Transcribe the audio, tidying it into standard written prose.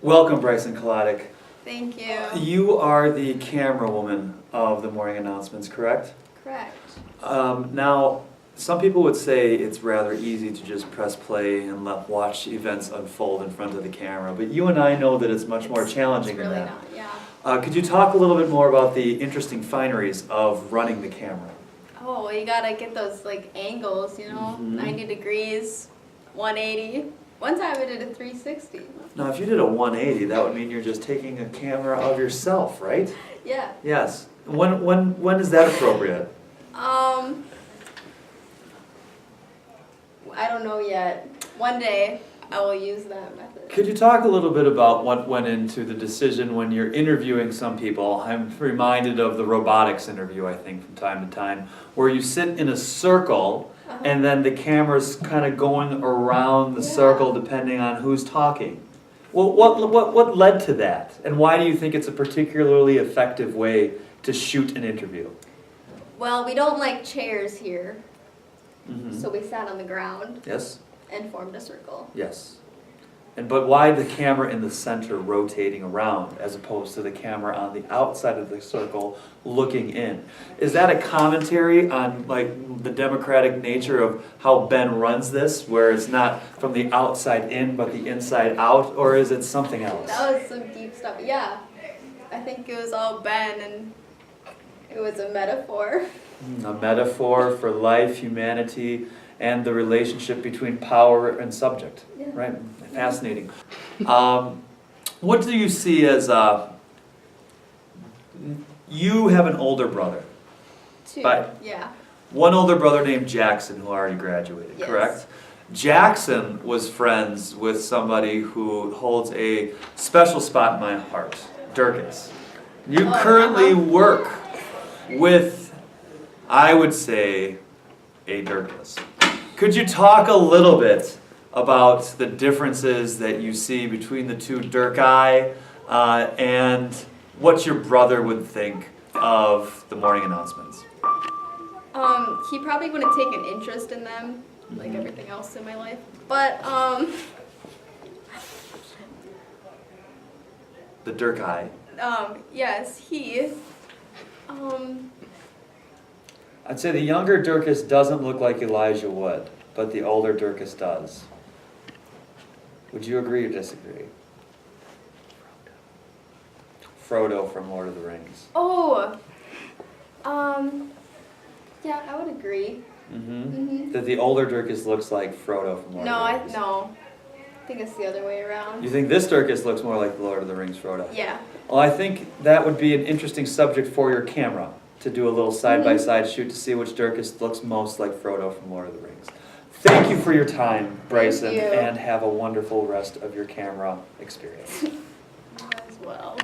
Welcome, Brycin. Thank you. You are the camera woman of the morning announcements, correct? Correct. Now, some people would say it's rather easy to just press play and watch events unfold in front of the camera, but you and I know that it's much more challenging It's really than that. not, yeah. Could you talk a little bit more about the interesting fineries of running the camera? Oh, well, you gotta get those like angles, you know, 90 degrees, 180. One time I did a 360. Now, if you did a 180, that would mean you're just taking a camera of yourself, right? Yeah. Yes. When is that appropriate? I don't know yet. One day I will use that method. Could you talk a little bit about what went into the decision when you're interviewing some people? I'm reminded of the robotics interview, I think, from time to time, where you sit in a circle and then the camera's kind of going around the circle depending on who's talking. Well, what led to that? And why do you think it's a particularly effective way to shoot an interview? Well, we don't like chairs here, so we sat on the ground Yes? and formed a circle. Yes. But why the camera in the center rotating around as opposed to the camera on the outside of the circle looking in? Is that a commentary on like the democratic nature of how Ben runs this, where it's not from the outside in but the inside out, or is it something else? That was some deep stuff. Yeah, I think it was all Ben, and it was a metaphor. A metaphor for life, humanity, and the relationship between power and subject. Yeah. Right? Fascinating. What do you see as you have an older brother? Two. But- Yeah. One older brother named Jackson who already graduated, Yes. correct? Jackson was friends with somebody who holds a special spot in my heart, Dirkus. You currently work with, I would say, a Dirkus. Could you talk a little bit about the differences that you see between the two Dirkai and what your brother would think of the morning announcements? He probably wouldn't take an interest in them, like everything else in my life. But, The Dirkai. yes, he, I'd say the younger Dirkus doesn't look like Elijah Wood, but the older Dirkus does. Would you agree or disagree? Frodo from Lord of the Rings. yeah, I would agree. That the older Dirkus looks like Frodo from Lord No, of the Rings. no. I think it's the other way around. You think this Dirkus looks more like the Lord of the Rings Frodo? Yeah. Well, I think that would be an interesting subject for your camera, to do a little side-by-side shoot to see which Dirkus looks most like Frodo from Lord of the Rings. Thank you for your time, Brycin, you. and have a wonderful rest of your camera experience. As well.